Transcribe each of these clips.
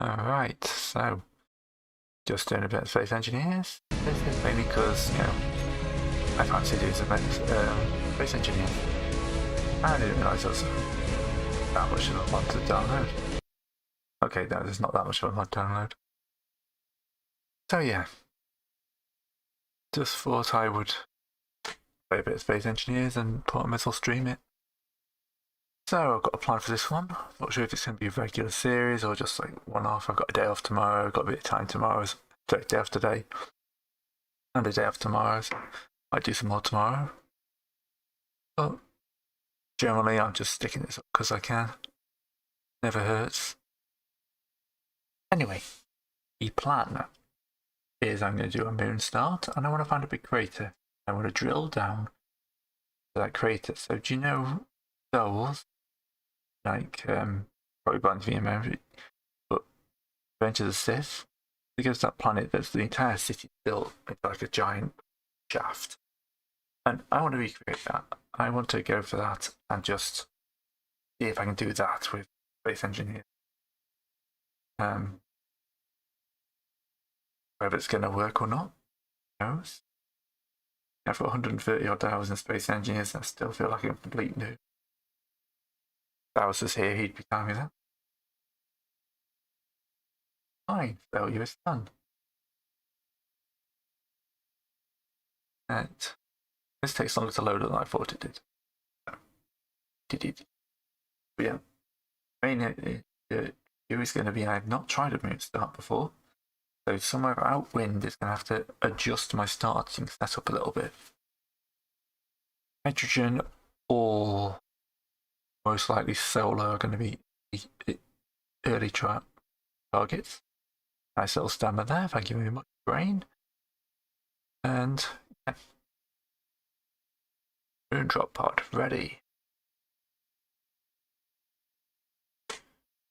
Alright, so just doing a bit of Space Engineers. This is mainly because, I fancy doing some Space Engineers. I didn't realise there was that much of a mod to download. Okay, no, there's not that much of a mod to download. So yeah, just thought I would play a bit of Space Engineers and put a missile stream it. So I've got a plan for this one. Not sure if it's going to be a regular series or just like one-off. I've got a day off tomorrow. I've got a bit of time tomorrow. Day off today. And a day off tomorrow. So I might do some more tomorrow. But generally, I'm just sticking this up because I can. Never hurts. Anyway, the plan is I'm going to do a moon start and I want to find a big crater. I want to drill down to that crater. So do you know those? Like, probably blank me memory, but Revenge of the Sith, because that planet, there's the entire city built like a giant shaft, and I want to recreate that. I want to go for that and just see if I can do that with Space Engineers. Whether it's going to work or not, who knows? I've got 130 odd hours in Space Engineers, and I still feel like a complete noob. If Dow's was here, he'd be telling me that. Fine, failure is done. And this takes longer to load than I thought it did. But yeah, main issue is going to be I've not tried a moon start before, so somewhere out wind is going to have to adjust my starting setup a little bit. Hydrogen or most likely solar are going to be early targets. Nice little stammer there, thank you very much, brain. And yeah. Moon drop pod ready.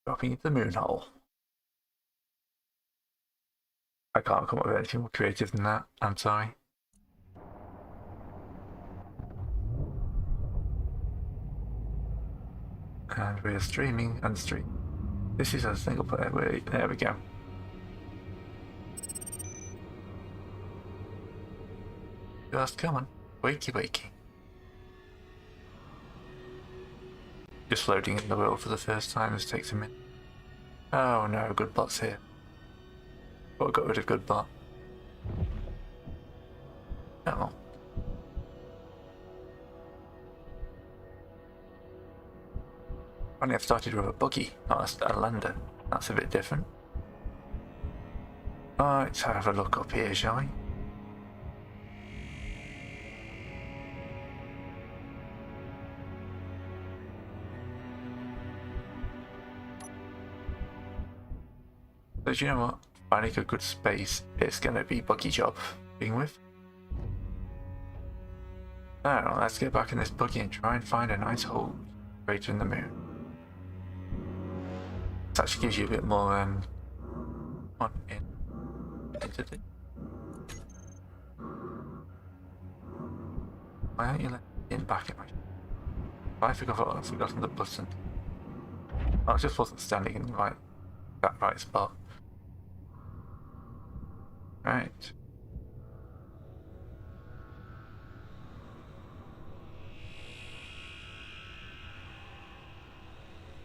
Dropping into the moon hole. I can't come up with anything more creative than that, I'm sorry. And we're streaming and streaming. This is a single player. There we go. Just come on. Wakey wakey. Just loading in the world for the first time. This takes a minute. Oh no, good bot's here. But I got rid of good bot. Oh. Only I've started with a buggy, not a lander. That's a bit different. Alright, let's have a look up here, shall we? So do you know what? Finding a good space is going to be buggy job being with. Now, let's get back in this buggy and try and find a nice hole crater in the moon. This actually gives you a bit more on into the. Why aren't you letting in back in my? I forgotten the button. I just wasn't standing in that right spot. Right.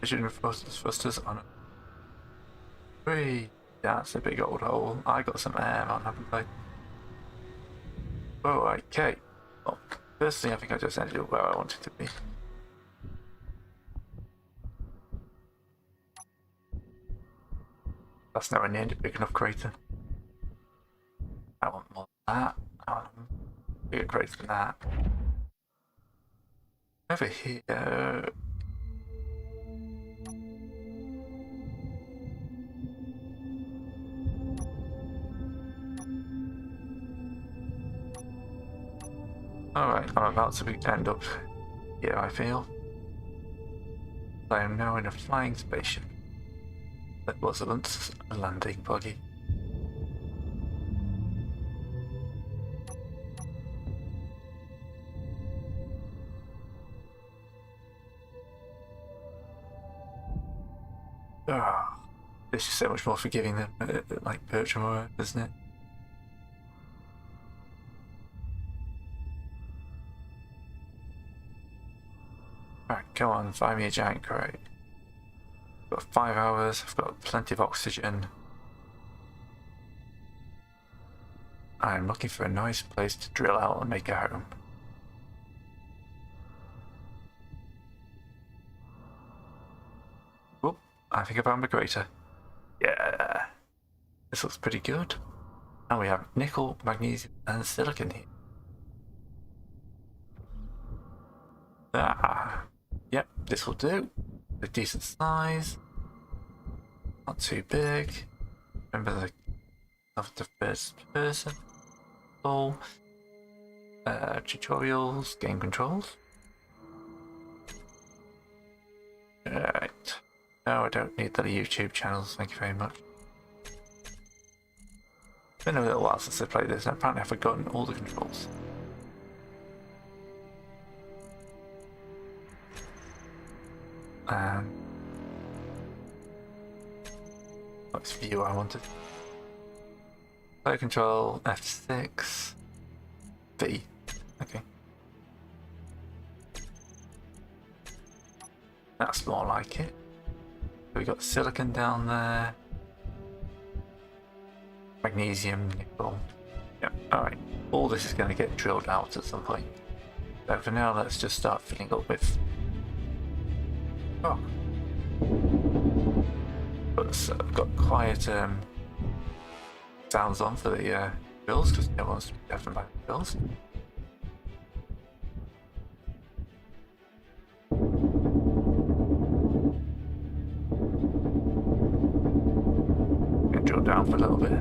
Vision thrusters on it. Whee! That's a big old hole. I got some air on, haven't I? Oh, okay. Well, first thing I think I just ended up where I wanted to be. That's nowhere near a big enough crater. I want more than that. I want a bigger crater than that. Over here. Alright, I'm about to end up here, I feel. I am now in a flying spaceship. That was once a landing buggy. It's just so much more forgiving than like Bertram or Earth, isn't it? Right, come on, find me a giant crate. I've got 5 hours, I've got plenty of oxygen. I'm looking for a nice place to drill out and make a home. Whoop, I think I found a crater. Yeah, this looks pretty good. And we have nickel, magnesium, and silicon here. Yep, this will do. A decent size. Not too big. Remember the first person. All tutorials, game controls. Right. No, I don't need the YouTube channels, thank you very much. It's been a little while since I played this, and apparently I've forgotten all the controls. What's view I wanted? Play control, F6, V. Okay. That's more like it. We got silicon down there. Magnesium, nickel. Yep, alright. All this is going to get drilled out at some point. So for now, let's just start filling up with... Oh. But I've got quiet sounds on for the bills, because no one's definitely buying the bills. Gonna drill down for a little bit.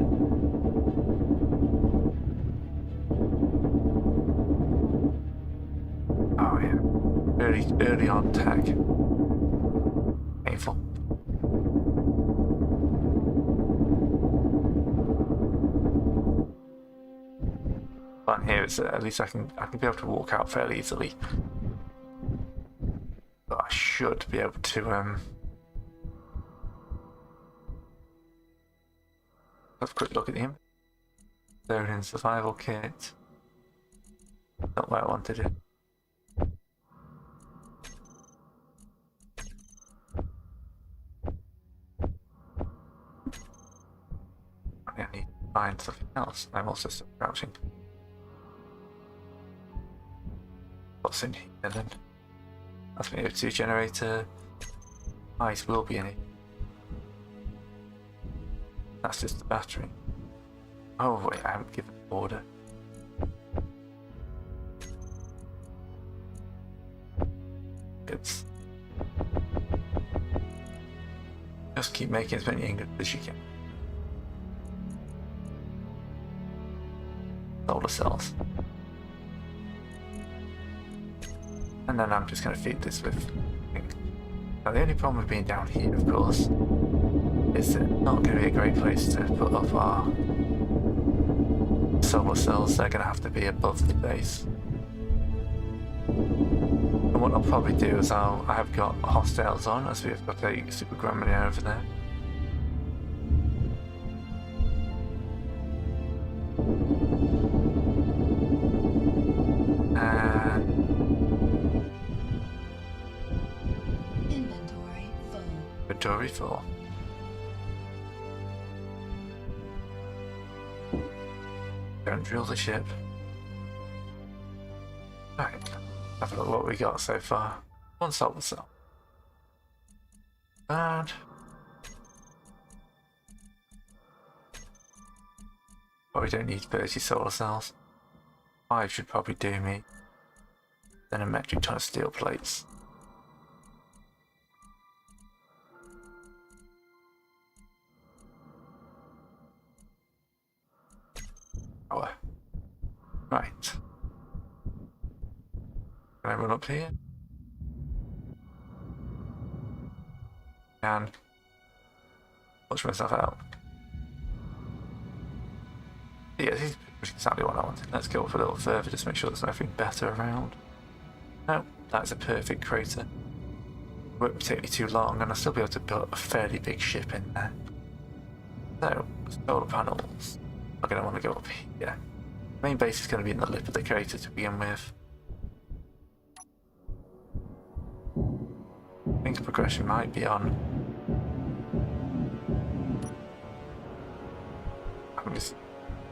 Oh yeah, early on tag. Painful. But here it's at least I can be able to walk out fairly easily. But I should be able to have a quick look at him. They're in survival kit. Not where I wanted it. I need to find something else. I'm also still crouching. What's in here then? That's my O2 generator. Ice will be in it. That's just the battery. Oh wait, I haven't given the order. It's just keep making as many ingots as you can. Solar cells. And then I'm just going to feed this with things. Now the only problem with being down here, of course, is it's not going to be a great place to put up our solar cells. They're going to have to be above the base. And what I'll probably do is I have got hostiles on, as we've got a Super Gremlin over there. Inventory full. Don't drill the ship. Right, have a look what we got so far. One solar cell. Bad. But we don't need 30 solar cells. 5 should probably do me. Then a metric ton of steel plates. Oh. Right. Can I run up here? And watch myself out. Yeah, this is exactly what I wanted. Let's go up a little further, just make sure there's nothing better around. No, that's a perfect crater. Won't take me too long, and I'll still be able to build a fairly big ship in there. So, solar panels are going to want to go up here. Main base is going to be in the lip of the crater to begin with. I think progression might be on.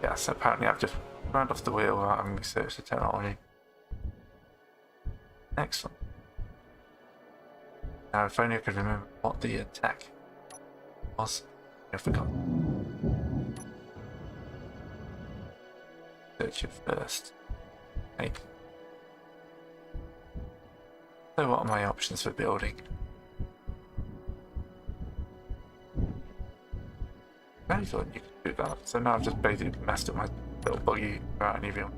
Yeah, so apparently I've just round off the wheel without having researched the technology. Excellent. Now, if only I could remember what the attack was. I forgot. Search it first. Okay. So what are my options for building? I really thought you could do that. So now I've just basically messed up my little buggy without any real.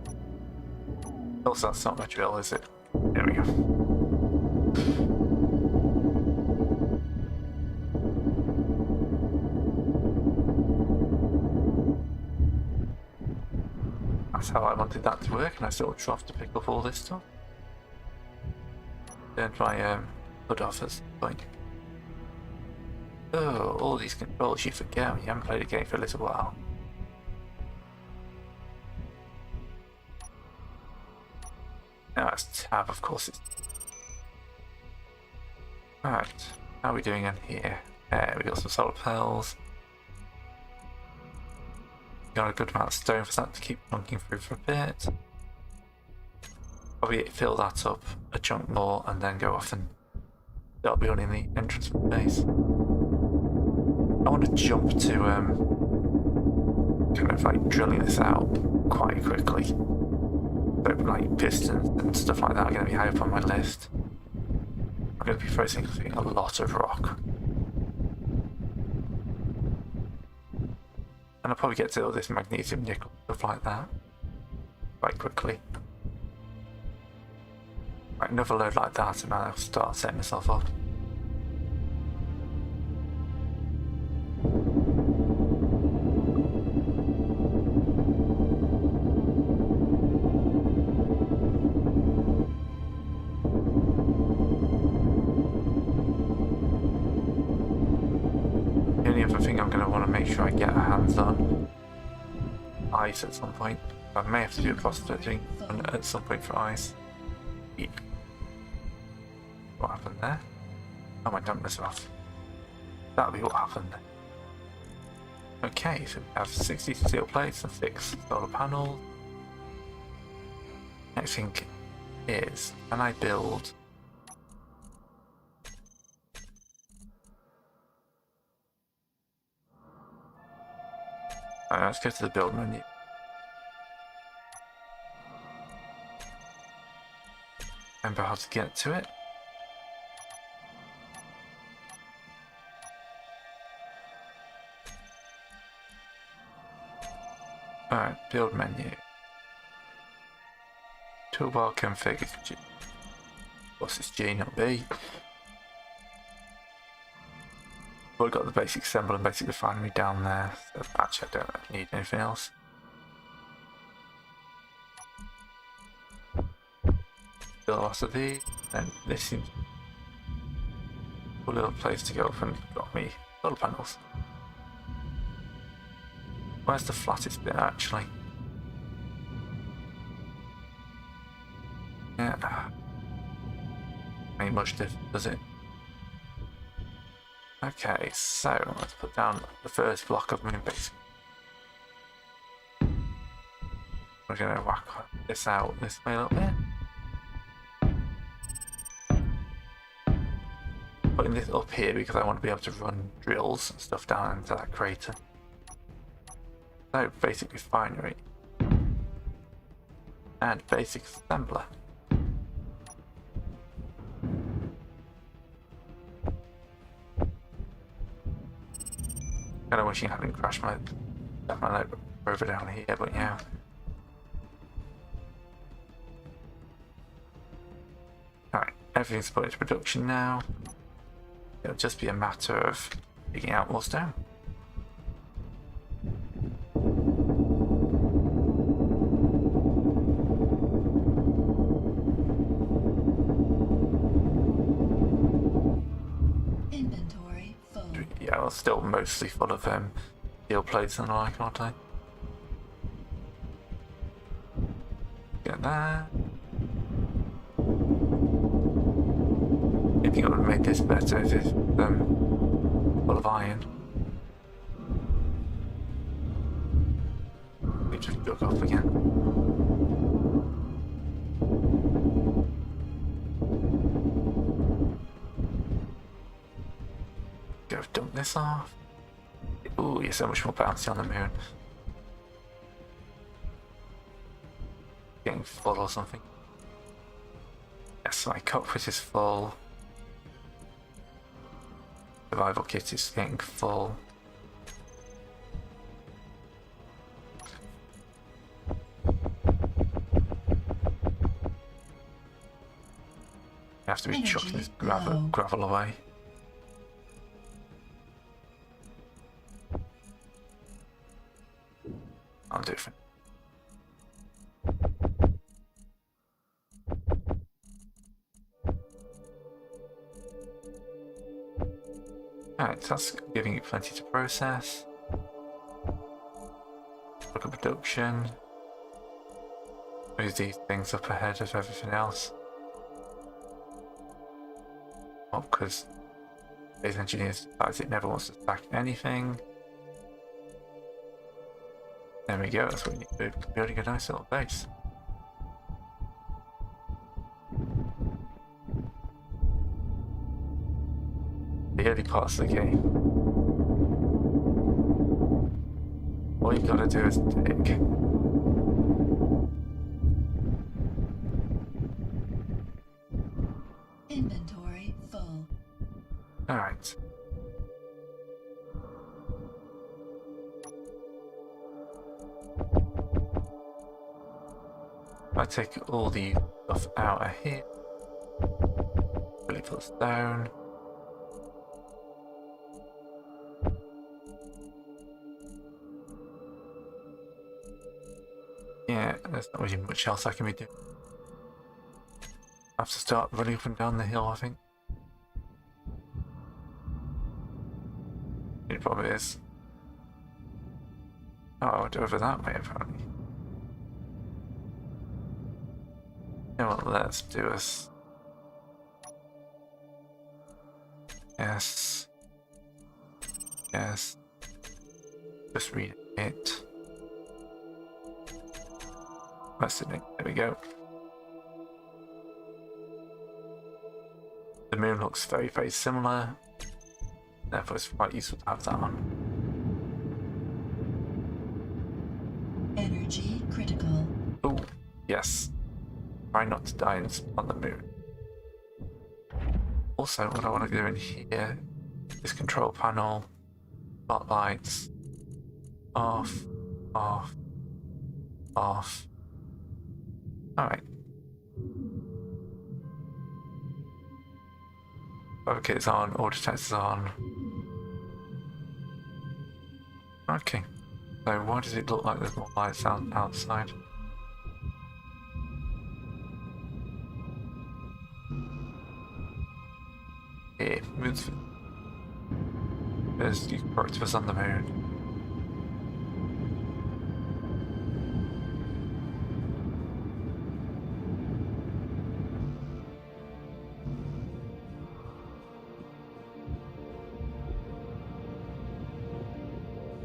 Also, that's not my drill, is it? There we go. That's how I wanted that to work, and I sort of troughed to pick up all this stuff. Turned my hood off at some point. Oh, all these controls you forget when you haven't played a game for a little while. Now that's tab, of course. Right, how are we doing in here? We got some solar panels. Got a good amount of stone for that to keep chunking through for a bit. Probably fill that up a chunk more and then go off and start building the entrance from the base. I want to jump to kind of like drilling this out quite quickly. So like pistons and stuff like that are going to be high up on my list. I'm going to be processing a lot of rock. And I'll probably get to all this magnesium, nickel, stuff like that quite quickly. Like another load like that and I'll start setting myself up. The only other thing I'm going to want to make sure I get a hands on ice at some point. I may have to do a prospecting at some point for ice. Yeah. What happened there? Oh, my dampness off. That'll be what happened. Okay, so we have 60 steel plates and 6 solar panels. Next thing is, can I build? Let's go to the build menu. Remember how to get to it. Alright, build menu. Toolbar config. What's this G, not B? We've got the basic assembly and basic refinery down there, so actually I don't need anything else. Build lots of these, and this seems a little place to go up and got me solar panels. Where's the flattest bit actually? Yeah. Ain't much different, does it? Okay, so let's put down the first block of moon base. We're gonna whack this out this way a little bit. Putting this up here because I want to be able to run drills and stuff down into that crater. So basic refinery and basic assembler. Kinda wishing I hadn't crashed my rover down here, but yeah. Alright, everything's put into production now. It'll just be a matter of digging out more stone. Still mostly full of steel plates and the like, aren't they? Get that. I think I would have made this better if it's full of iron. We just dug off again. Go dump this off. Ooh, you're so much more bouncy on the moon. Getting full or something. Yes, my cockpit is full. Survival kit is getting full. You have to be chucking this gravel away. I'll do it for Alright, so that's giving it plenty to process. Look at production. Move these things up ahead of everything else. Well, because these engineers decides it never wants to stack anything. There we go, that's what we need to do. Building a nice little base. The early parts of the game. All you gotta do is dig. Inventory full. Alright. I take all the stuff out of here. Really put this down. Yeah, there's not really much else I can be doing. I have to start running up and down the hill, I think. It probably is. Oh, I went over that way apparently. Yeah, well, let's do this. Yes. Yes. Just read it. That's it. There we go. The moon looks very, very similar. Therefore, it's quite useful to have that on. Energy critical. Oh, yes. Try not to die on the moon. Also, what I want to do in here is control panel, spotlights, off, off, off. Alright. Fabricators on, order detectors on. Okay. So why does it look like there's more lights outside? Here, there's the Proctopus on the moon.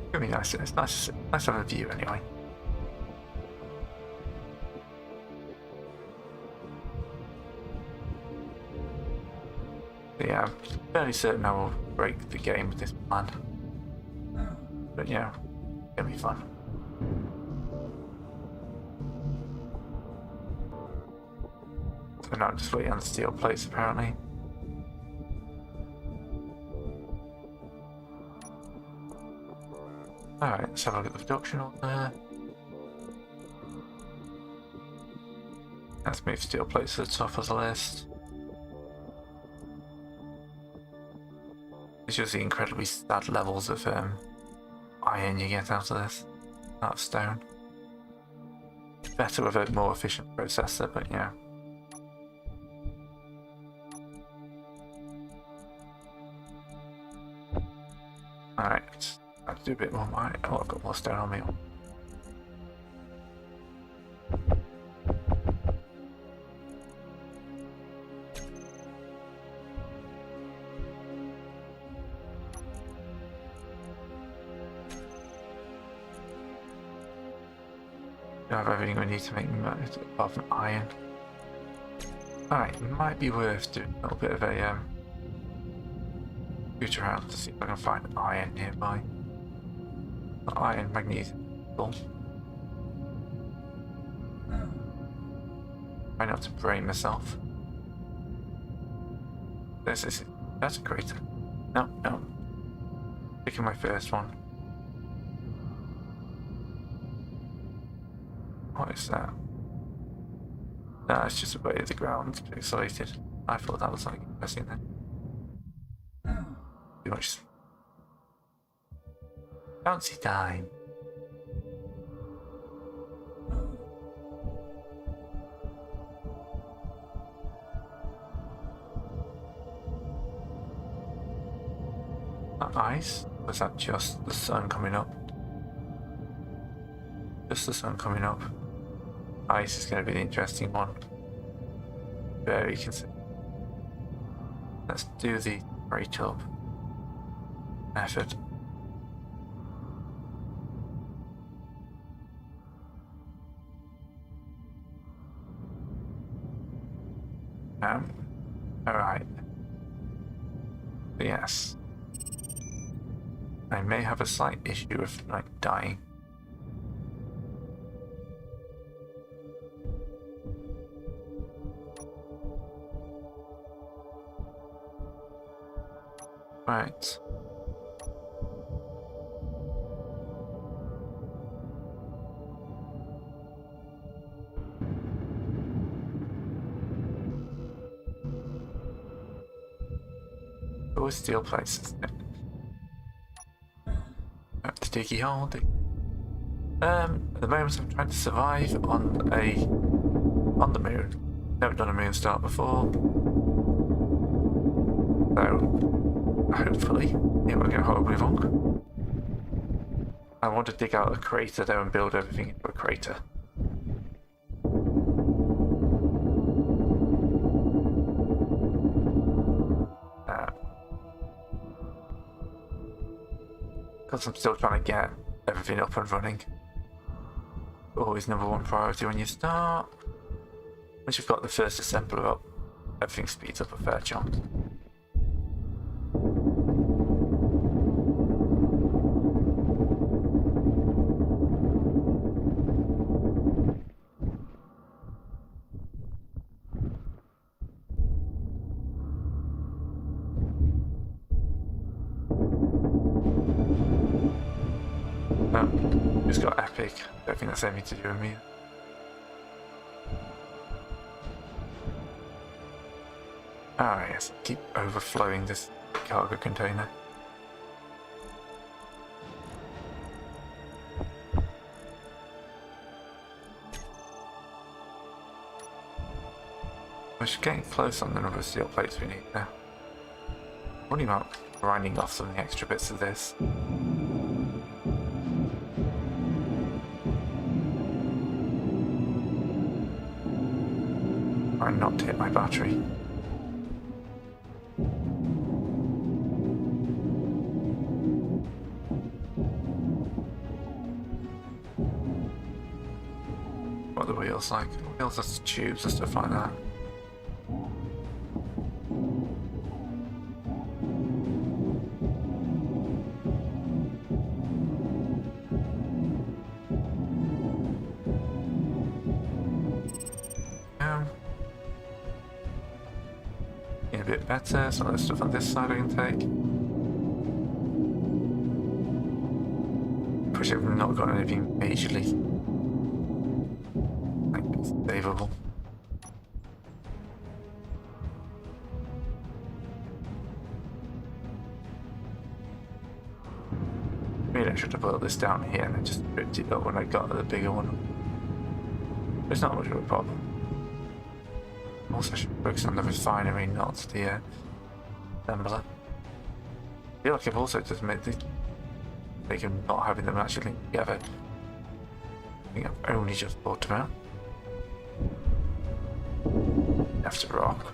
It'll be nice. It's nice to have a view anyway. Yeah, I'm fairly certain I will break the game with this plan. But yeah, it'll be fun. So now I'm just waiting on the steel plates apparently. Alright, let's have a look at the production order. Let's move steel plates to the top of the list. It's just the incredibly sad levels of iron you get out of this, out of stone. Better with a more efficient processor, but yeah. Alright, I have to do a bit more mining. Oh, I've got more stone on me. We have everything we need to make it apart from iron. Alright, it might be worth doing a little bit of a shoot around to see if I can find iron nearby. Not iron, magnesium. Try not to brain myself. That's a crater. No. Picking my first one. What is that? No, it's just a way of the ground pixelated. I thought that was like interesting then. Too much bouncy time. That ice? Was that just the sun coming up? Just the sun coming up. Ice is going to be the interesting one. Very consistent. Let's do the right up method. Alright. Yes. I may have a slight issue with like dying. Right. Always steel plates, isn't it? Back to Diggy Hole. At the moment I'm trying to survive on the moon. Never done a moon start before. So hopefully it won't go horribly wrong. I want to dig out a crater though and build everything into a crater. Because I'm still trying to get everything up and running. Always number one priority when you start. Once you've got the first assembler up, everything speeds up a fair chunk. Just got epic. Don't think that's anything to do with me. Ah yes, keep overflowing this cargo container. We're getting close on the number of steel plates we need now. What about grinding off some of the extra bits of this? Try not to hit my battery. What are the wheels like? The wheels are tubes and stuff like that. A bit better, some of the stuff on this side I can take. Push it, we've not got anything majorly like savable. Maybe I should have put this down here and then just ripped it up when I got the bigger one. It's not much of a problem. Also, I should focus on the refinery, not the assembler. I feel like I've also just made the making not having them actually linked together. I think I've only just thought about. After rock.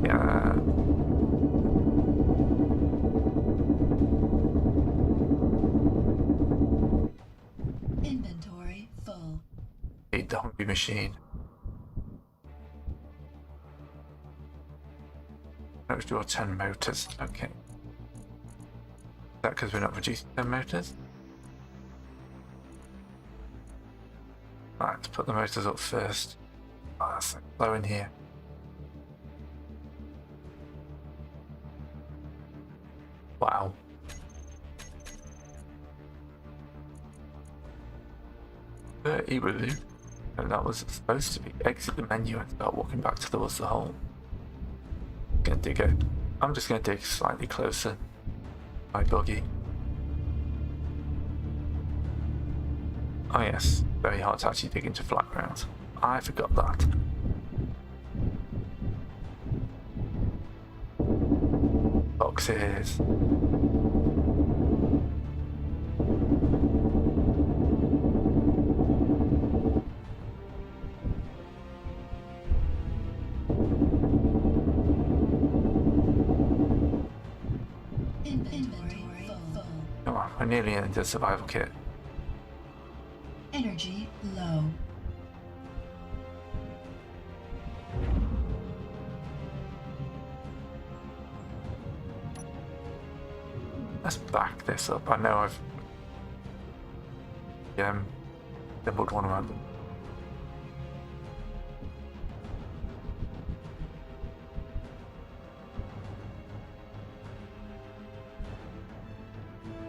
Yeah. Inventory full. Need the hungry machine. Let's do our 10 motors. Okay. Is that because we're not producing 10 motors? Right, let's put the motors up first. Oh, that's so slow in here. Wow. And that was supposed to be exit the menu and start walking back towards the hole. Gonna dig it. I'm just gonna dig slightly closer. My buggy. Oh yes, very hard to actually dig into flat ground. I forgot that. Boxes. Inventory full. Come on, we're nearly in the survival kit. Energy low. Let's back this up. I know I've doubled one of them.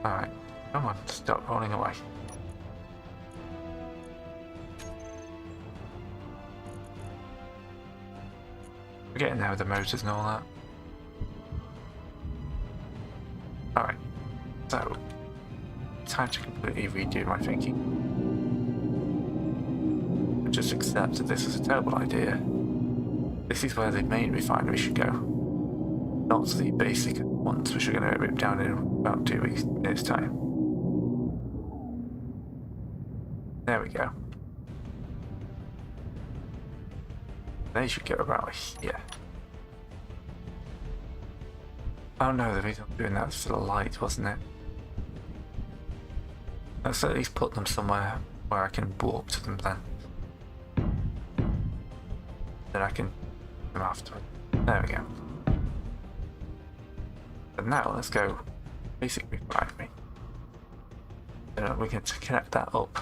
Alright, come on, stop rolling away. We're getting there with the motors and all that. Alright, so time to completely redo my thinking. I just accept that this is a terrible idea. This is where the main refinery should go, not the basic ones which are going to rip down in about 2 minutes time. There we go. They should go about here. Oh no, the reason I'm doing that was for the light, wasn't it? Let's at least put them somewhere where I can walk to them then. Then I can do them afterwards. There we go. But now let's go basic refinery. So we can connect that up.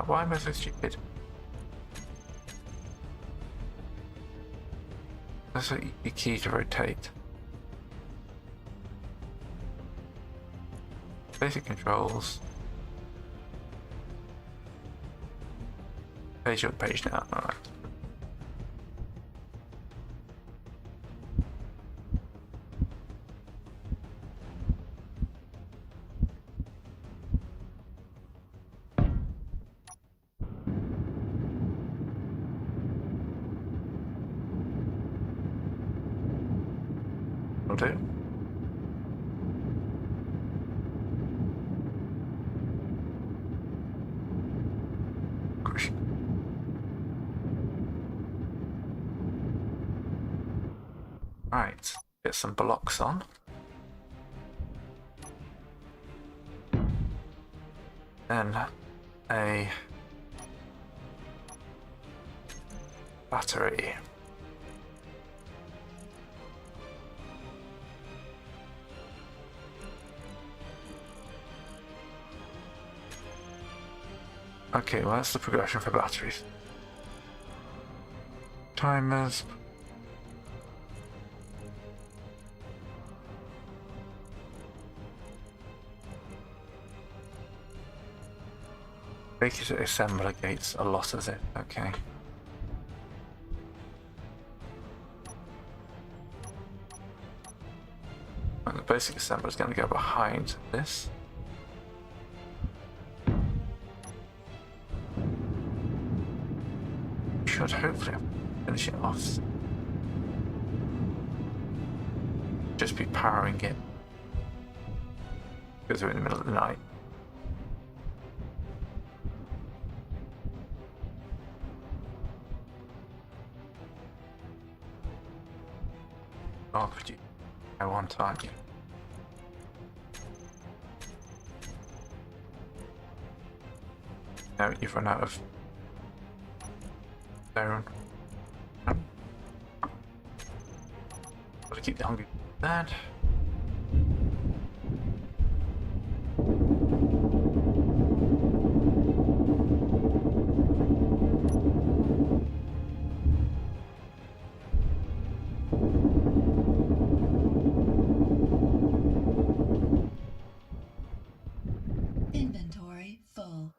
Why am I so stupid? That's a key to rotate. Basic controls. Page up, page down. Alright. Will do. Gosh. Right, get some blocks on. Then a battery. Okay, well that's the progression for batteries. Timers. Basic assembler gates a lot of it, okay. And the basic assembler is going to go behind this. should hopefully finish it off. Just be powering it because we're in the middle of the night. Oh, could you? I want to argue. No, you've run out of stone. Gotta keep the hungry bad. Inventory full.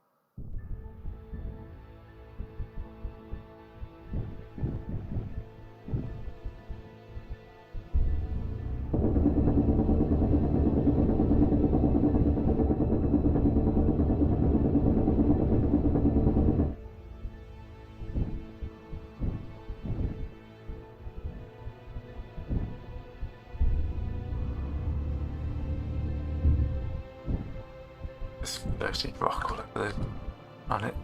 There's 13 rock all over on it.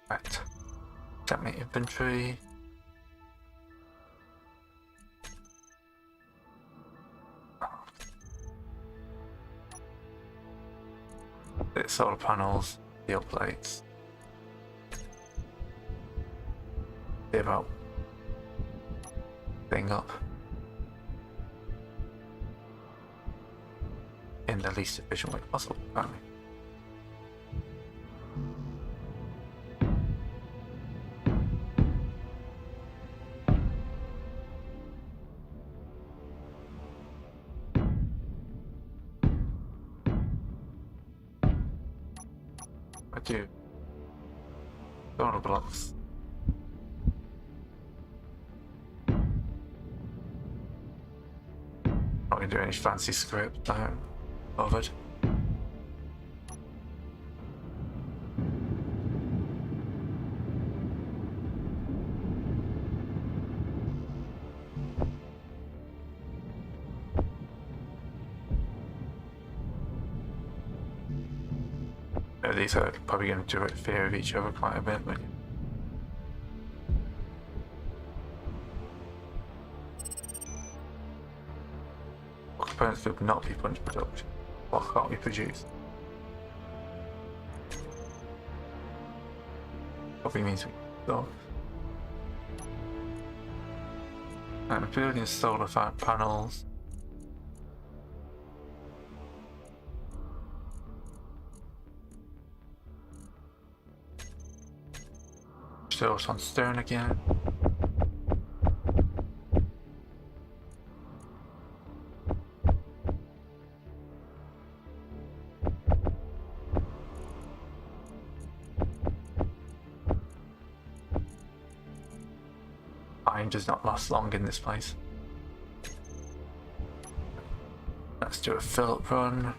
Right. Set my inventory. It's solar panels, steel plates. See about thing up in the least efficient way possible, apparently. I do. Solar blocks. Not gonna do any fancy script, I haven't bothered. These are probably going to direct fear of each other quite a bit, but what components would not be put into production? What can't we produce? Probably means we stop. And building solar panels. Still on stone again. Iron does not last long in this place. Let's do a fill-up run.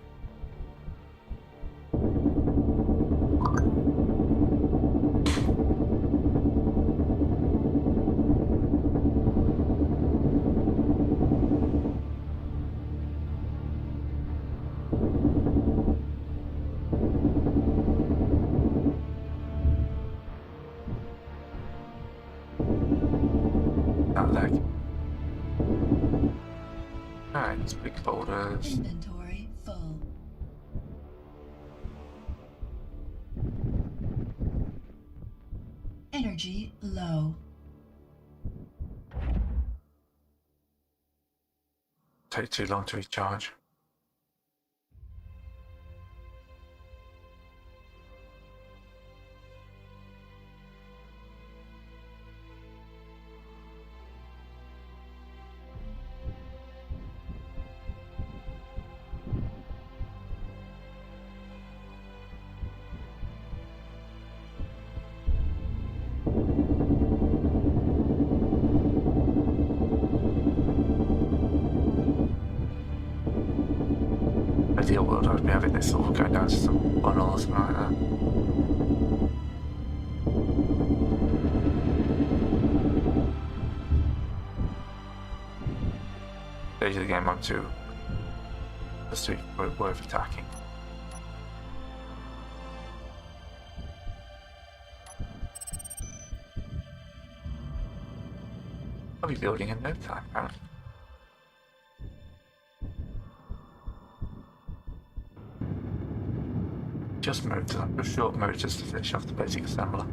Alright, big boulders. Inventory full. Energy low. Take too long to recharge. ideal world, I'd be having this all going down to some funnel or something like that. Stage of the game, I'm too worth attacking. I'll be building in no time, apparently. Just motor, a short motor just to finish off the basic assembler.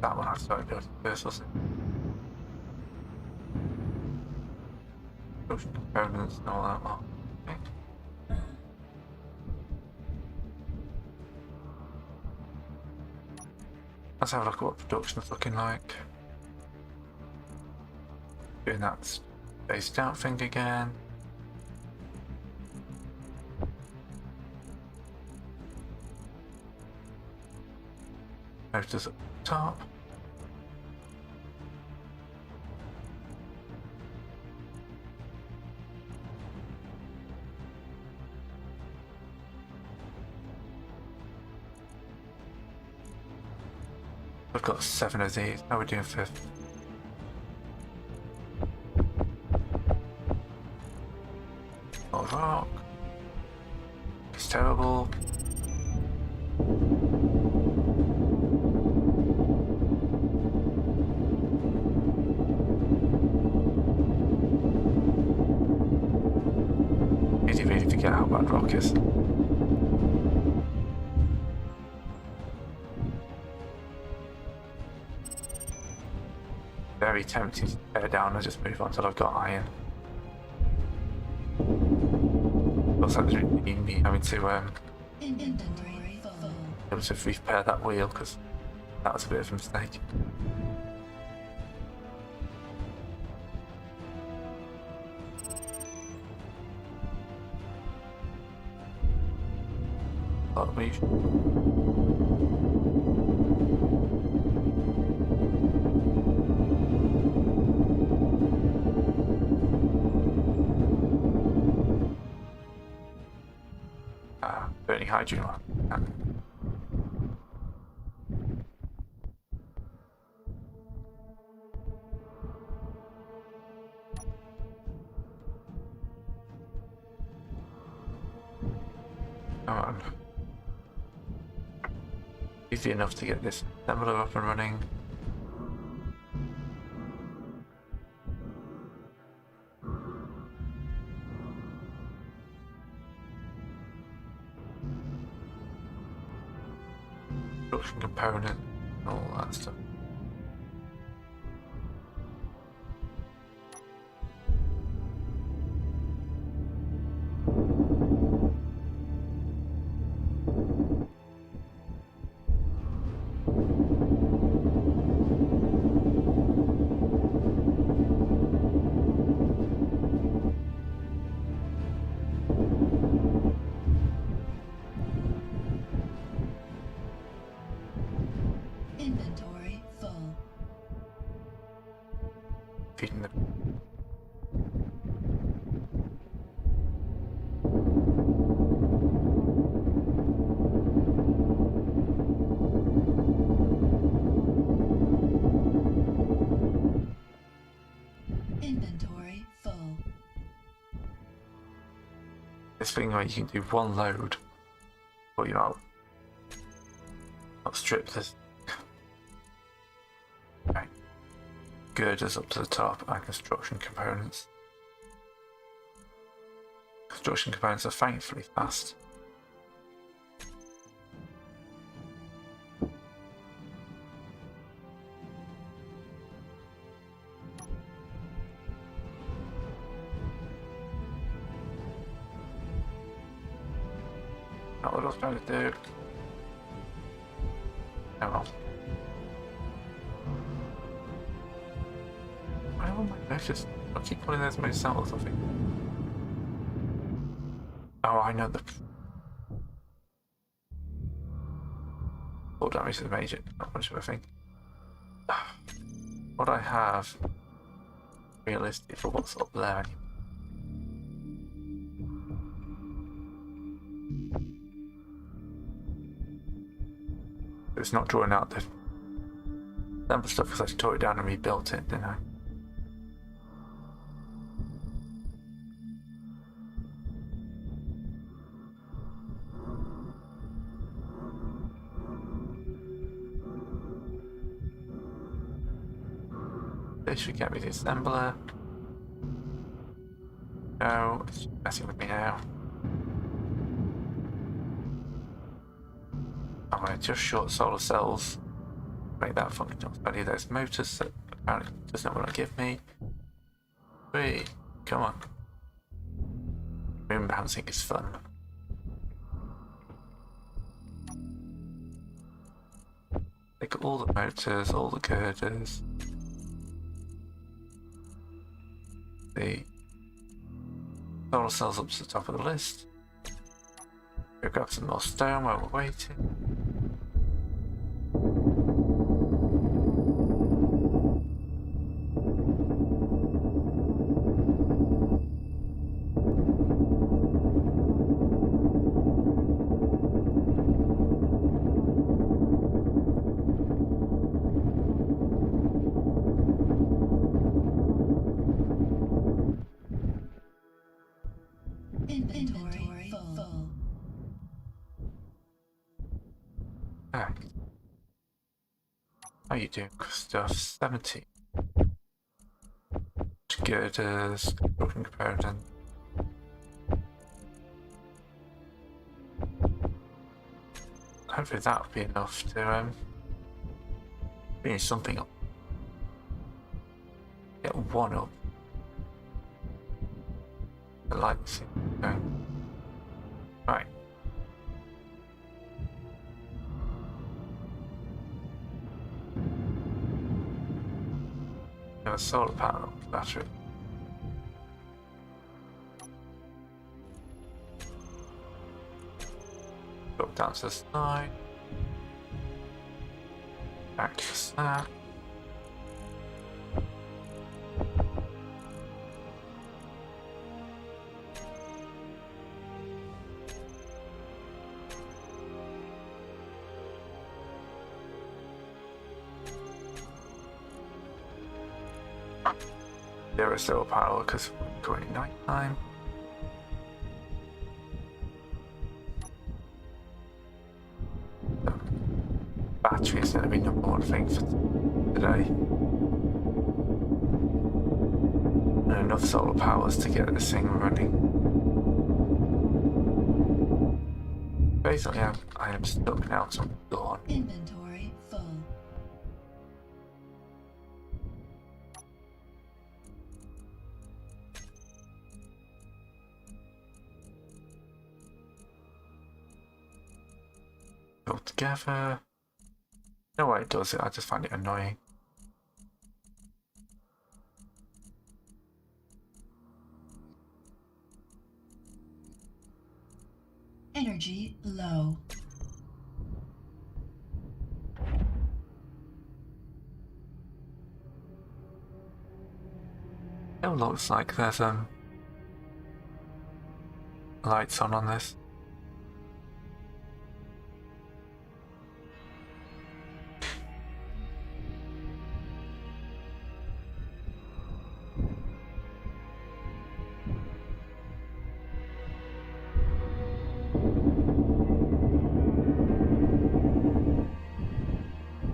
That one I started building first, wasn't it? Ocean components and all that lot. Okay. Let's have a look at what production's looking like. Doing that spaced out thing again. Motors at the top. We've got 7 of these. How are we doing for? Rock. It's terrible. Did you really forget how bad rock is? Very tempting to tear down and just move on until I've got iron. Also, that doesn't mean me having to Inventory full. able to repair that wheel because that was a bit of a mistake. Burning hydrogen. Come on. Easy enough to get this assembler up and running. Production component and all that stuff. Inventory full. Feeding the Inventory full. this thing where you can do one load, but you're not strip this. Right. Girders up to the top and construction components. Construction components are thankfully fast. Not what I was trying to do. Oh well. Why am I just I keep pulling those moves out or something? Oh, I know the full damage to the major, not much of a thing. what I have realistic for what's up there anyway. It's not drawing out the sample stuff because I just tore it down and rebuilt it, didn't I? This should get me the assembler. No, it's messing with me now. I'm going to just short solar cells, make that functional. I need those motors that apparently does not want to give me. Wait, come on. Moon bouncing is fun. Take all the motors, all the girders. The solar cells up to the top of the list. Go grab some more stone while we're waiting. Inventory full. Ah. How you doing, Stuff 70. Girders, broken comparison. Hopefully that'll be enough to finish something up. Get one up. The lights going. Right. A solar panel battery. Go down to the side. Back to that. Zero solar power because we're going night time. Battery is going to be number one thing for today. And enough solar powers to get this thing running. Basically, I am stuck now until dawn. Inventory full. All together. No way it does it, I just find it annoying. Energy low. It looks like there's lights on this.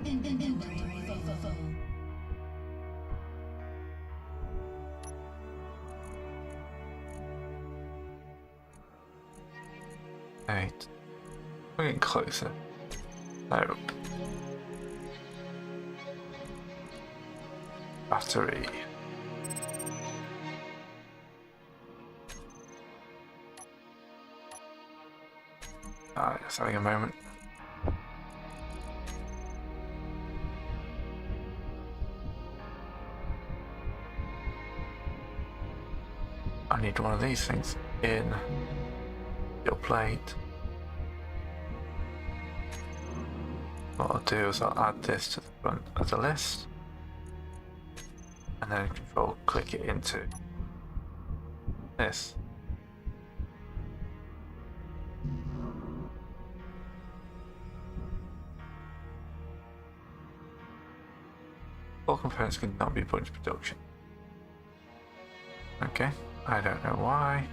Inventory full. Right. We're getting closer. So. Battery. Just having a moment. I need one of these things in your plate. What I'll do is I'll add this to the front of the list. and then control click it into this. All components cannot be put into production. Okay, I don't know why.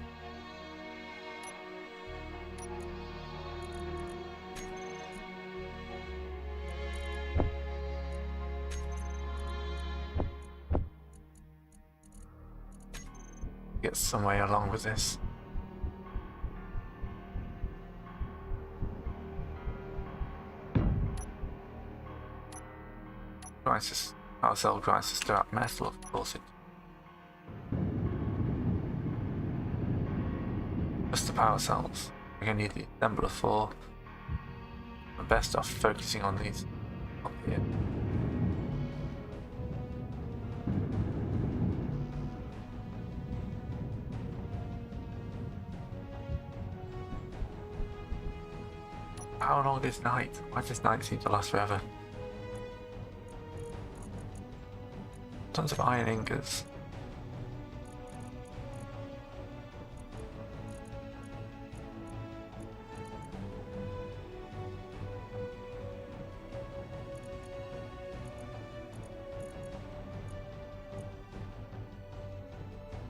Get some way along with this. Grind our cell grinds to stir up metal, of course it. Just the power cells. We're gonna need the assembler for. We're best off focusing on these up here. How long is night? Why does night seem to last forever? Tons of iron ingots.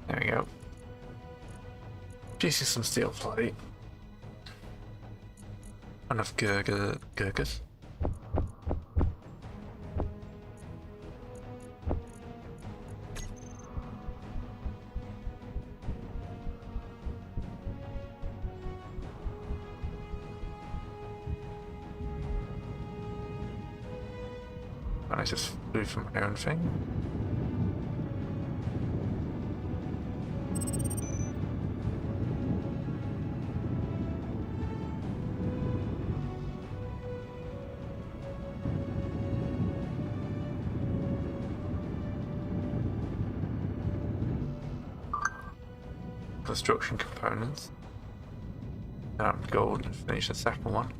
There we go. Producing some steel plate. Enough Gurgas. And I just flew from my own thing. Construction components. Gold and finish the second one.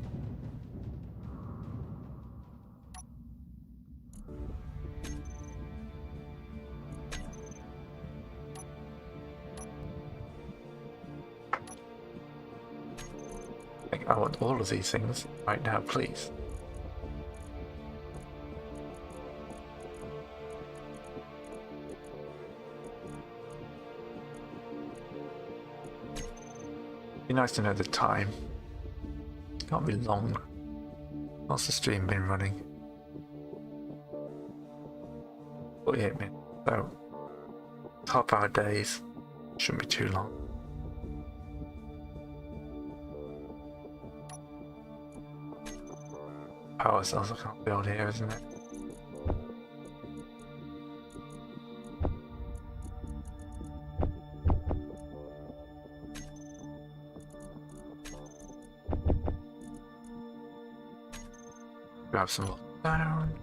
I want all of these things right now, please. Be nice to know the time. Can't be long. What's the stream been running? 48 minutes. So, half-hour days. Shouldn't be too long. Power cells I can't build here, isn't it? Grab some down.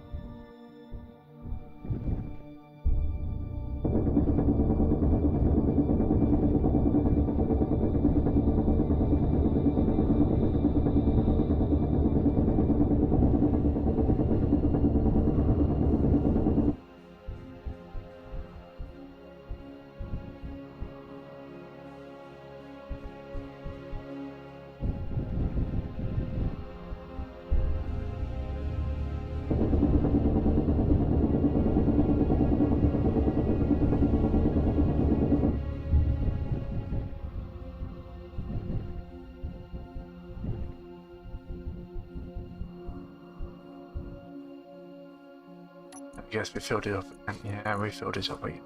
I guess we filled it up again. Yeah, we filled it up again.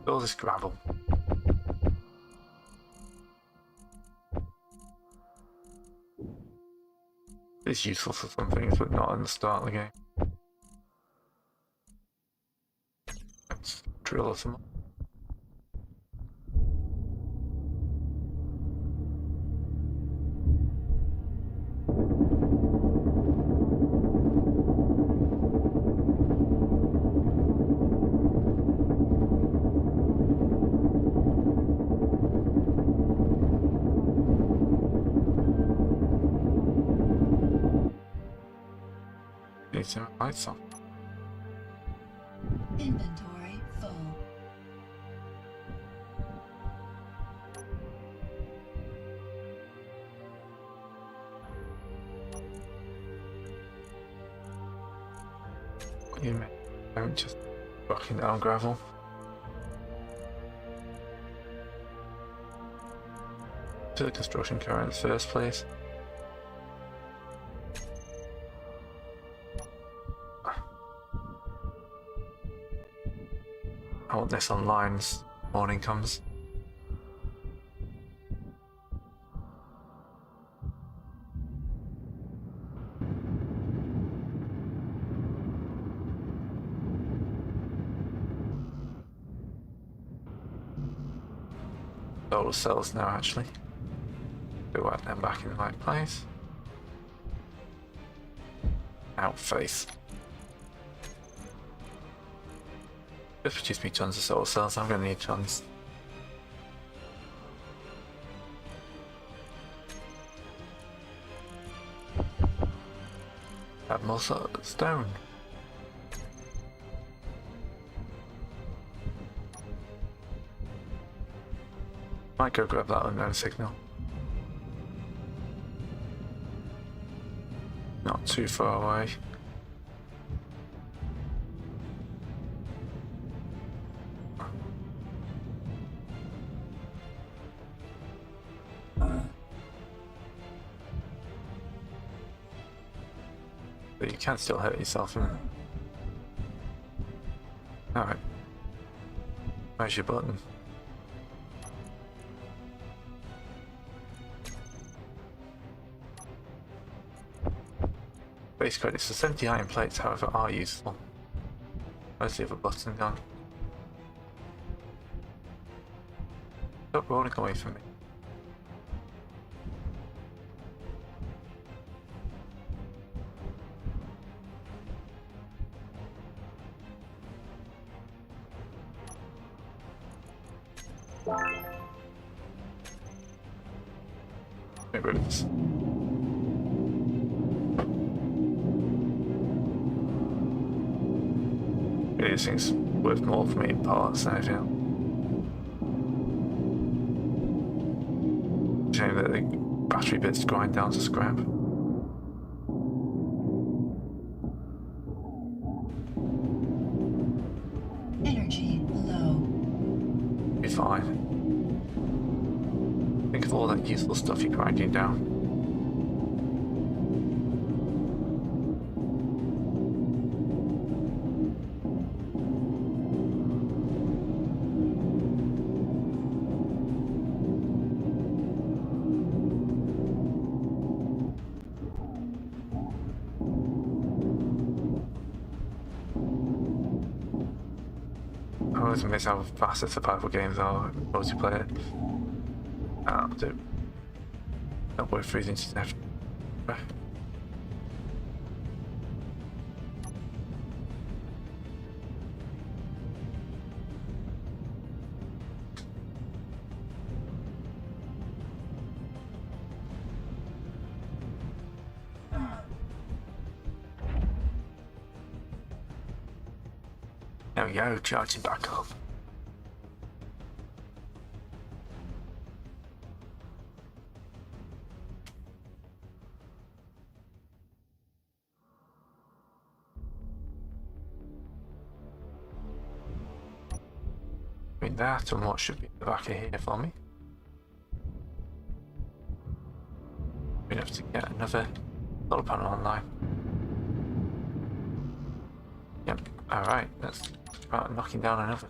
All this gravel. It's useful for some things, but not in the start of the game. Let's drill some. need to turn my lights off. Inventory full. What do you mean? Don't just rocking down gravel. To the construction car in the first place. I want this online as morning comes. Solar cells now, actually. Do wipe them back in the right place. Out face. Just produce me tons of solar cells. I'm going to need tons. Add more stone. Might go grab that unknown signal. Not too far away. But you can still hurt yourself. Alright. Where's your button? Base credits. The 70 iron plates, however, are useful. Where's the other button gone? Stop rolling away from me. Get rid of this. These things worth more for me in parts than anything else. Shame that the battery bits grind down to scrap. Energy low. Be fine. Think of all that useful stuff you're grinding down. I always miss how fast the survival games are multiplayer. Not worth freezing to death. There we go, charging back up. Between that and what should be at the back of here for me. We have to get another solar panel online. Yep, alright, that's about knocking down another.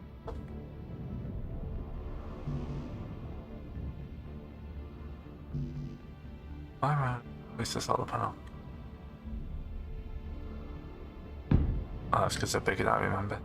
Where's the solar panel? Oh, that's because they're bigger than I remember.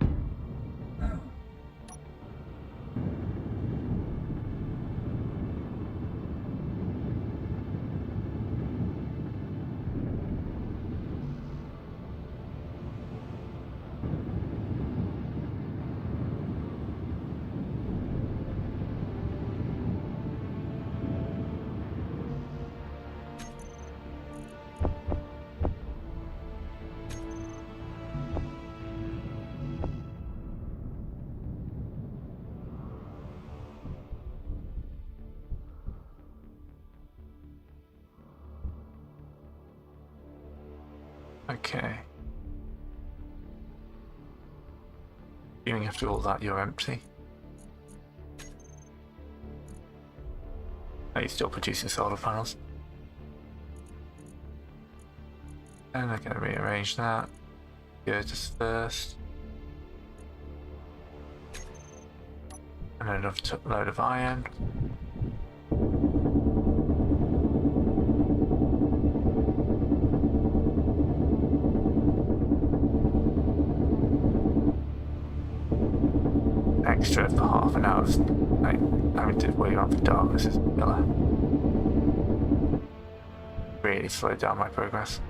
Okay. Even after all that, you're empty. Are you still producing solar panels? And I'm going to rearrange that. Go to first. And another load of iron. Extra for half an hour. Like, having to wait around for darkness is gonna really slow down my progress.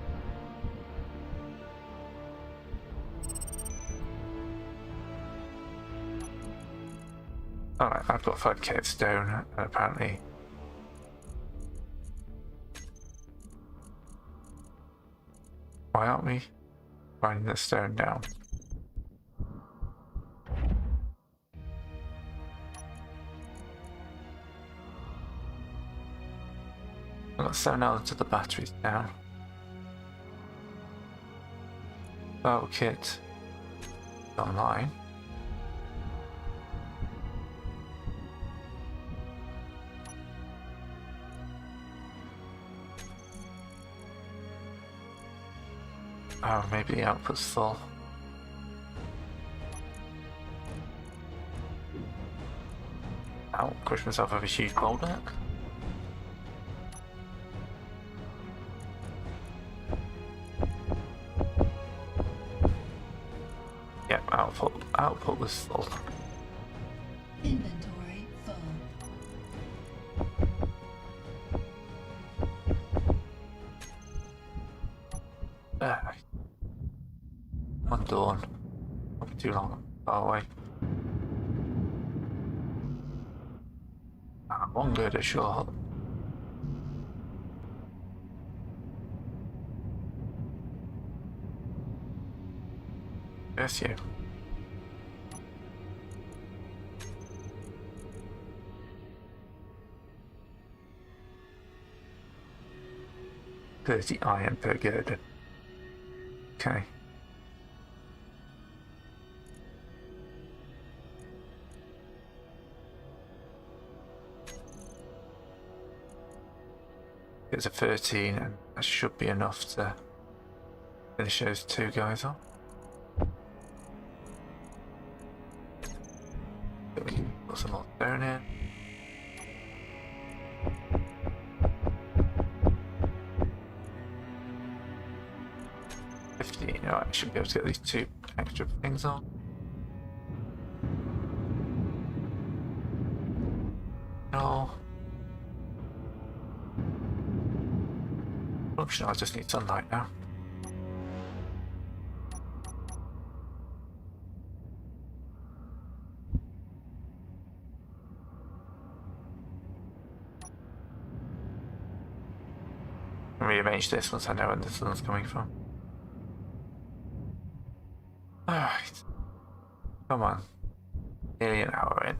Alright, I've got 5k of stone, and apparently. Why aren't we grinding the stone down? I've got 7 hours to the batteries down. Battle kit online. Oh, maybe the output's full. I'll crush myself over a huge boulder. Yep, output was full. Inventory full. On dawn. Not be too long. Far away. One good a short. Yes, you. $30 iron per girder. Okay. It's a 13, and that should be enough to finish those two guys off. So we can put some more stone in. Alright, I should be able to get these two extra things on. No. Optional, I just need sunlight now. I'll rearrange this once I know where the sun's coming from. Alright. Come on. Nearly an hour in.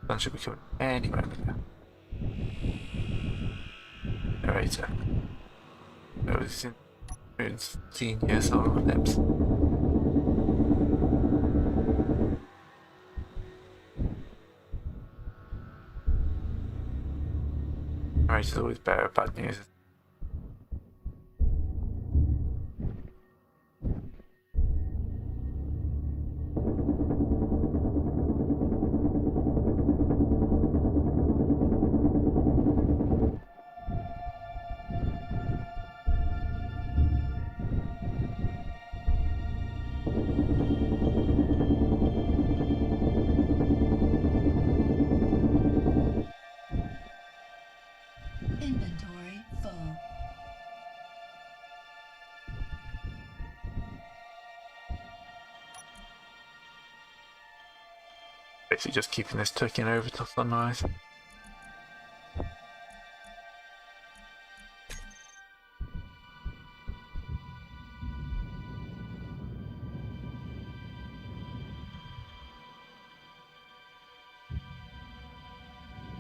Sun should be coming any moment now. Narrator. Those in 15 years old lips. Narrator's always better at bad news. Inventory full. Basically just keeping this ticking over till sunrise.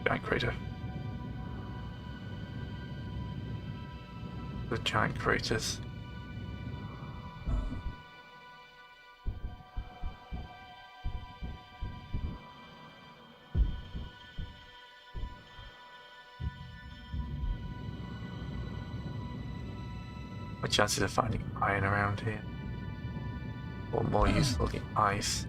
Giant crater. The giant craters. What chances of finding iron around here? Or more useful, the ice.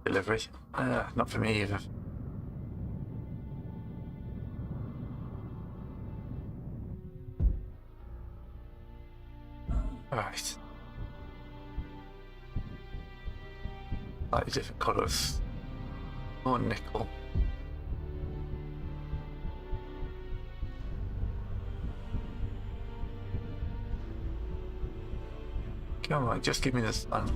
Delivery. Not for me either. Right. Slightly different colours. More nickel. Come on, just give me the sun.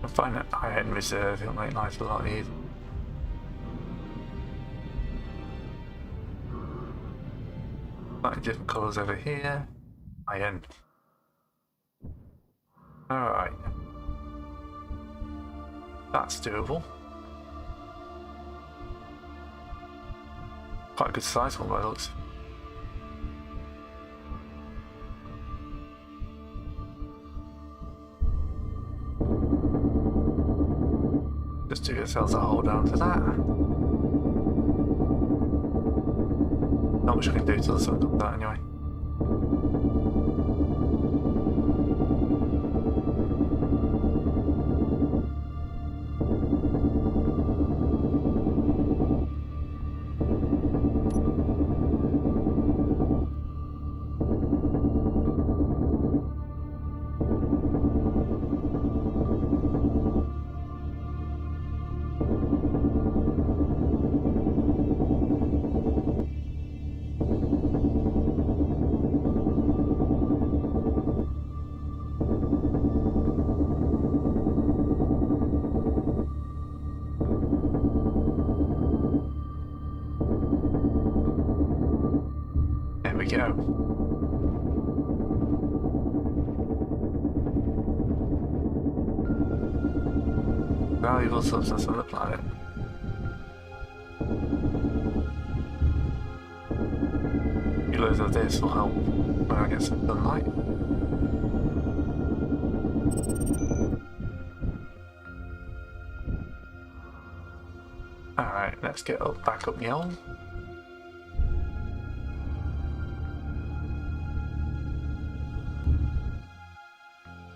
I'll find that iron reserve, it'll make life a lot easier. Slightly different colours over here. Iron. Alright. That's doable. Quite a good size one by the looks. Just do ourselves a hold down to that. Not much I can do till the sun comes out anyway. There we go. Valuable substance on the planet. A few loads of this will help when I get some sunlight. Alright, let's get back up the hill.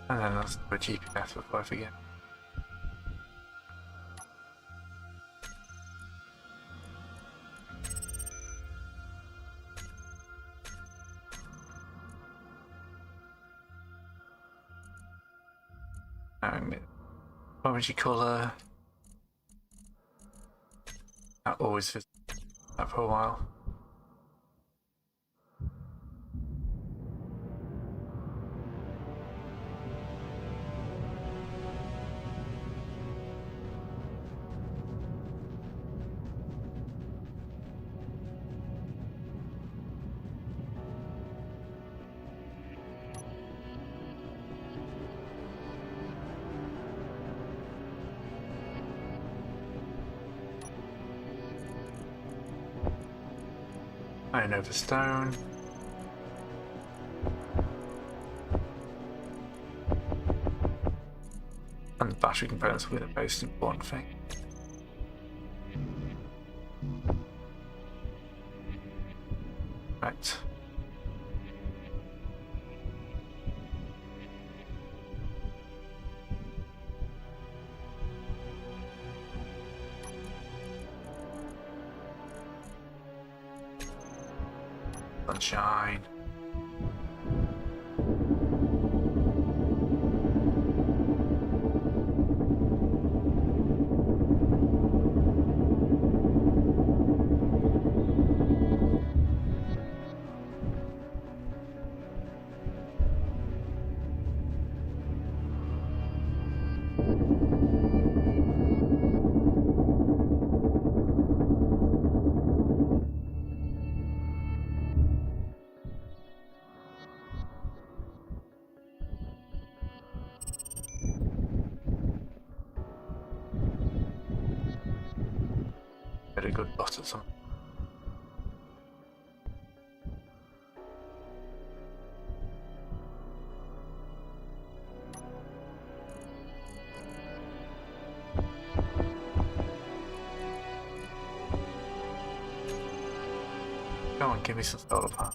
And then let's do a GPS before I forget. Orangey colour. That always fits that for a while. Iron over stone. And the battery components will be the most important thing. Right. Sunshine. Very good lot at some. Come on, give me some solar power.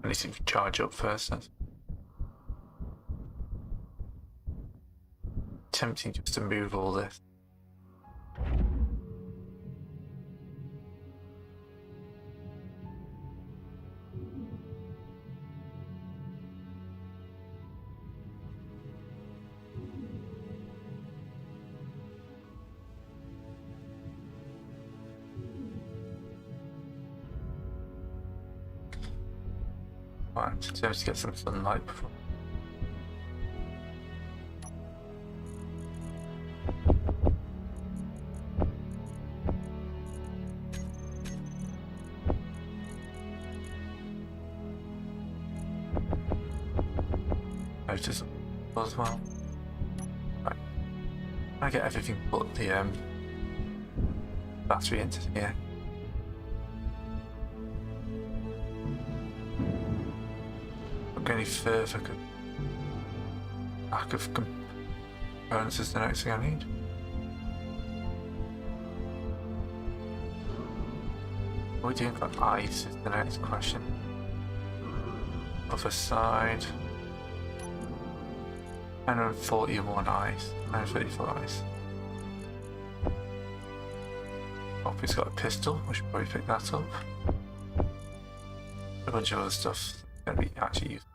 I need to charge up first. That's tempting just to move all this. Right, so let's get some sunlight before. Notice as well. Right. I get everything but the battery into here. Not go any further. Lack of components is the next thing I need. What are we doing for ice is the next question. Other side. 141 ice, 134 ice. Oh, he's got a pistol, we should probably pick that up. A bunch of other stuff going to be actually used.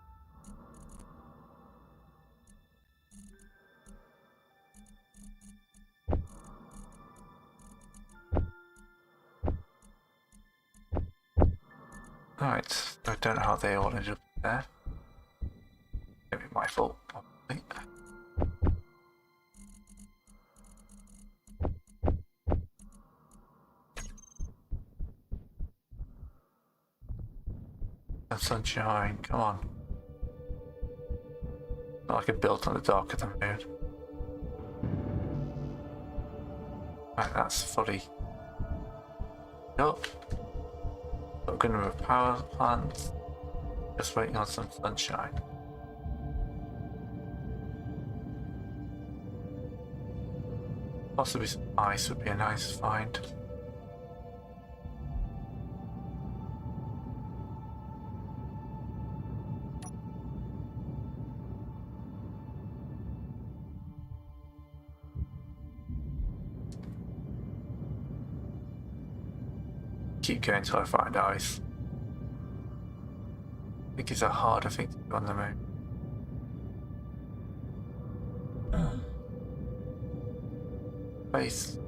Right, I don't know how they all ended up there. Maybe my fault, probably. Sunshine, come on. Not like it built on the dark of the moon. Right, that's fully up. Got a good number of power plants. Just waiting on some sunshine. Possibly some ice would be a nice find. Keep going till I find ice. I think it's a harder thing to do on the moon. Space.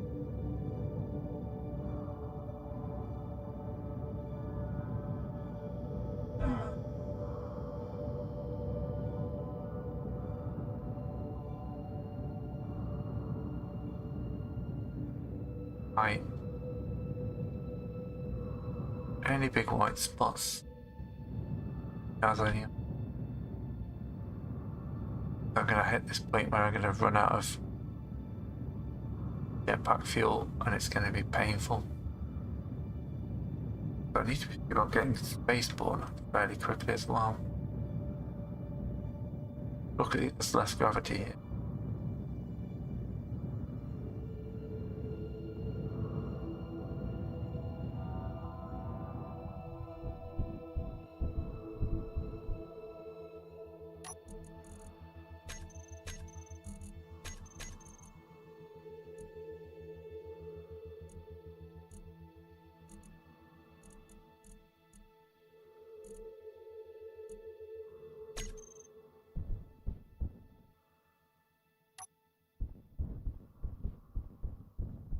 Right. Any big white spots? Gaslighting. I'm gonna hit this point where I'm gonna run out of jetpack fuel and it's gonna be painful. I need to be thinking about getting spaceborne fairly quickly as well. Luckily, there's less gravity here.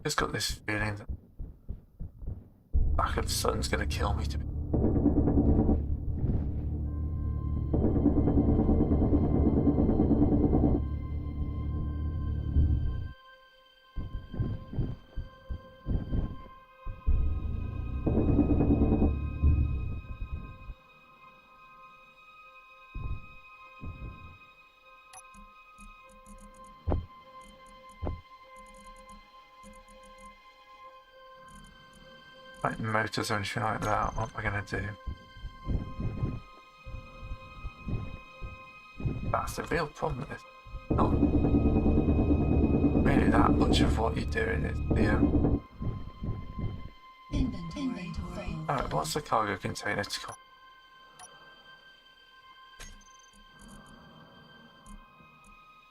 Just got this feeling that the lack of sun's gonna kill me. Like motors or anything like that. What am I gonna do? That's the real problem. It's not really that much of what you're doing. It's the Inventory full. Alright, what's the cargo container to call?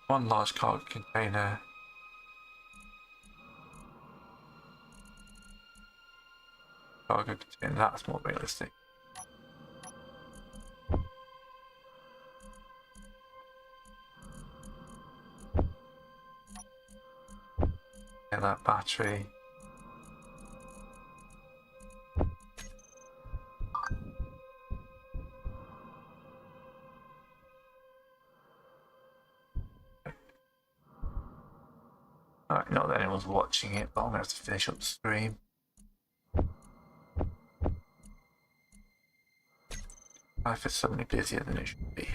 One large cargo container. Cargo container, that's more realistic. Yeah, that battery. Alright, not that anyone's watching it, but I'm gonna have to finish up the stream. Life is suddenly busier than it should be.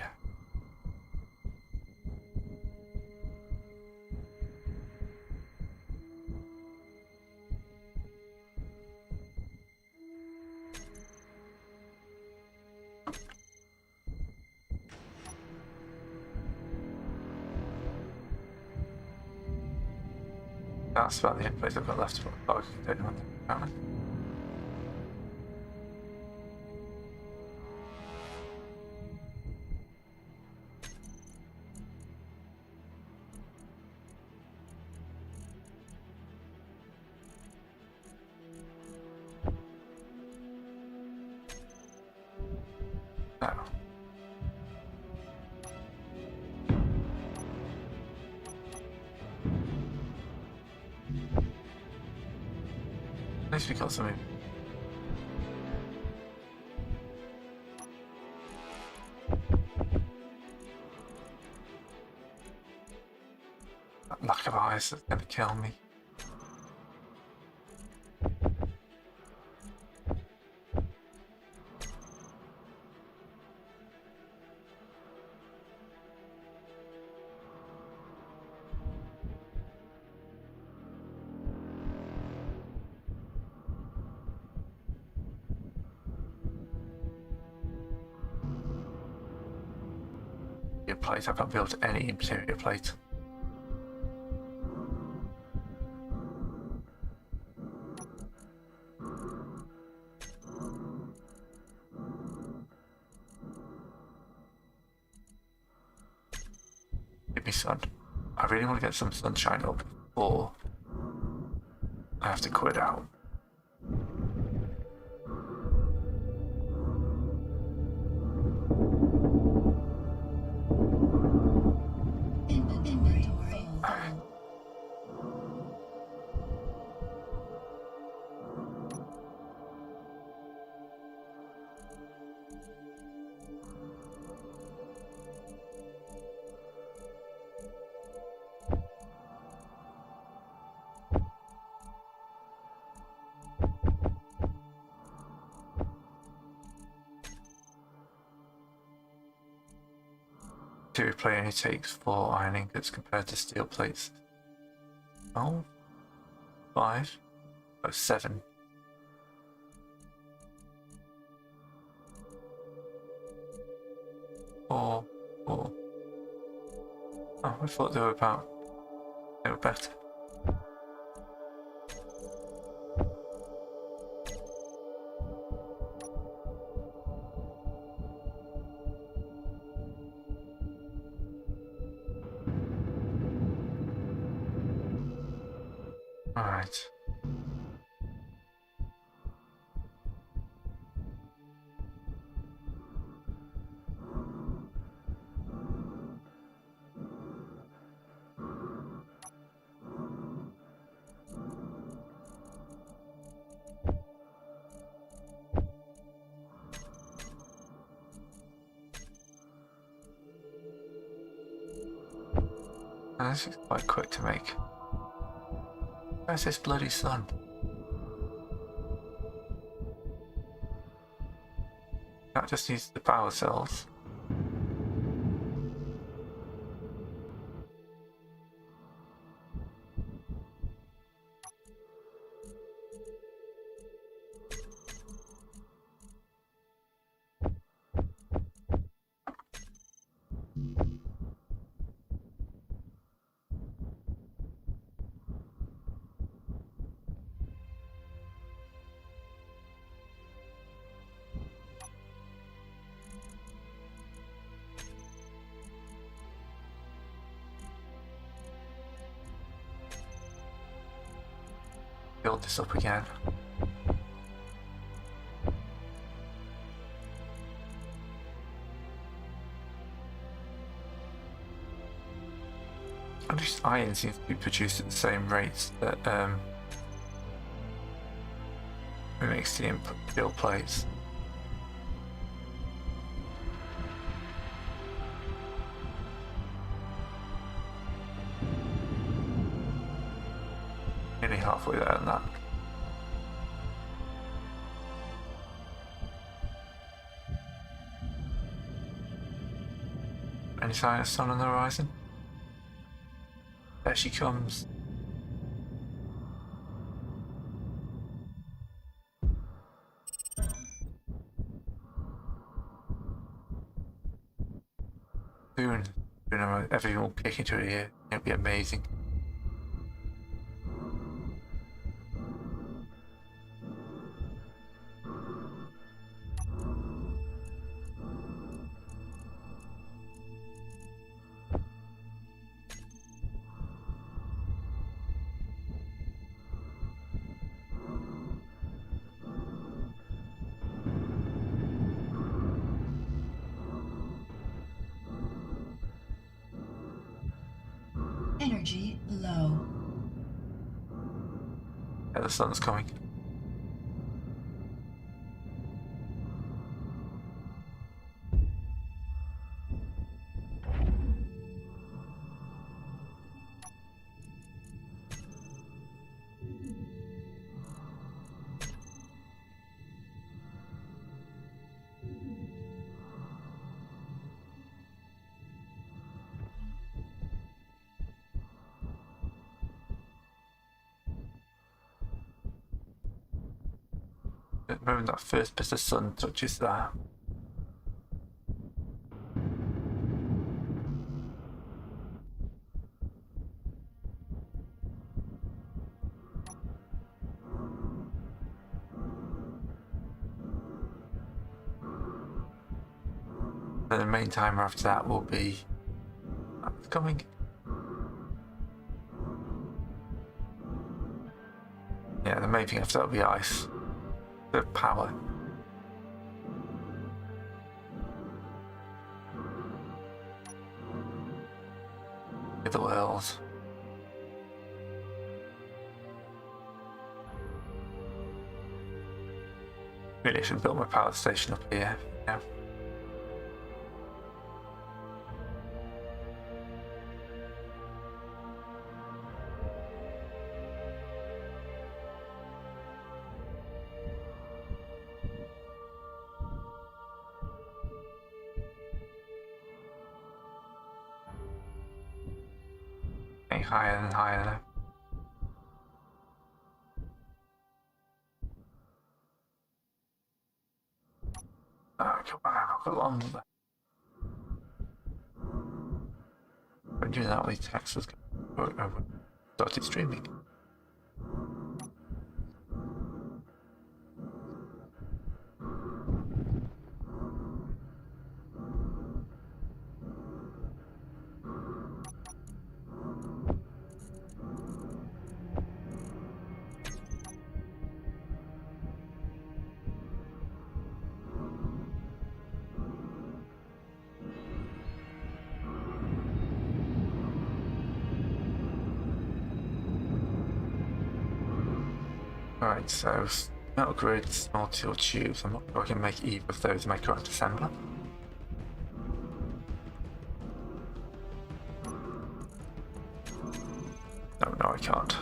That's about the only place I've got left to put a cargo container on, apparently. No. At least we got something. That lack of eyes is gonna kill me. Plate. I can't build any interior plate. Give me sun. I really want to get some sunshine up before I have to quit out. Inventory full. Interior plate only takes 4 iron ingots compared to steel plates. 12? 5? Oh, 7. 4, 4. Oh, I thought they were about. They were better. Alright. Oh, this is quite quick to make. Where's this bloody sun? That just needs the power cells. Build this up again. At least iron seems to be produced at the same rates that we make steel plates. Nearly halfway there on that. Any sign of sun on the horizon? There she comes. Soon everyone will kick into it here. It'll be amazing. Energy low. Yeah, the sun's coming. The moment that first bit of sun touches that. Then the main timer after that will be coming. Yeah, the main thing after that will be ice. The power. The world. Really should build my power station up here. Yeah. Getting higher and higher now. Oh, come on, I've got long. I'm doing that, all these texts was started streaming. Right, so metal grid, small tool tubes. I'm not sure I can make either of those in my current assembler. No, I can't.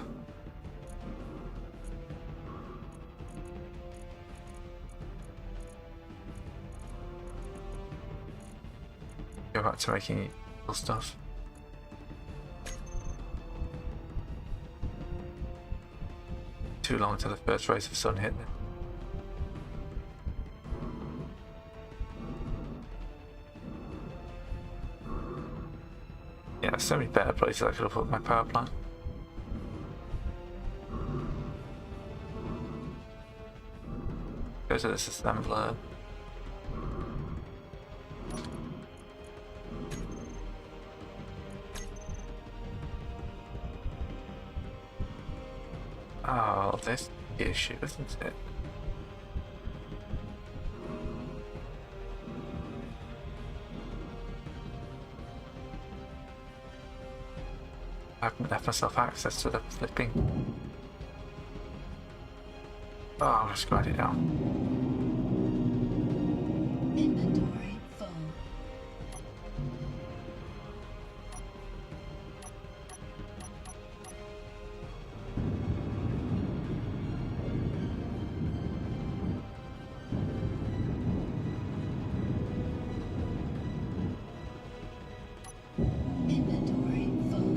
Go back to making cool stuff. Too long till the first rays of sun hit them. Yeah, there's so many better places I could have put my power plant. Go to this assembler. Oh, this issue, isn't it? I haven't left myself access to the flipping. Oh, I'll just write it down. Inventory full. Inventory full.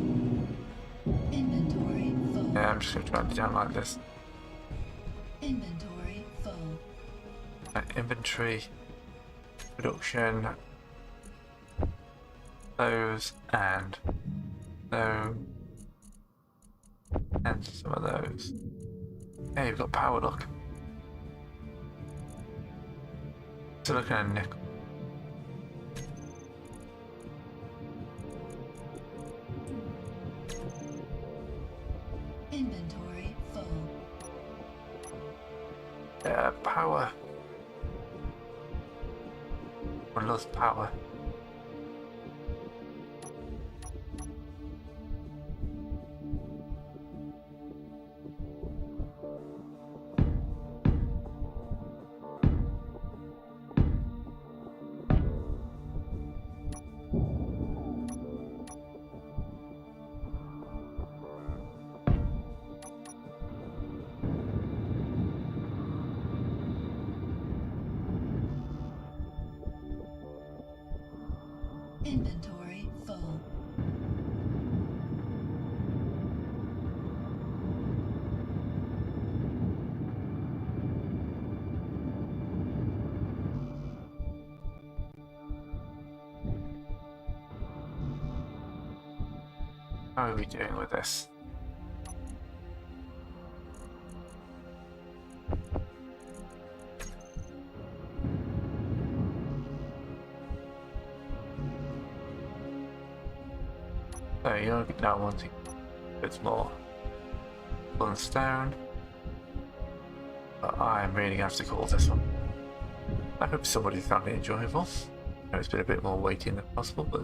Inventory full. Yeah, I'm just going to write it down like this. Inventory full. Inventory, production, those, and those, and some of those. Hey, we've got power, look. Silicon and nickel. Inventory full. Yeah, power. One loves power. Inventory full. How are we doing with this? So you're now wanting a bit more wool and stone, but I'm really going to have to call this one. I hope somebody found it enjoyable. I know it's been a bit more weighty than possible, but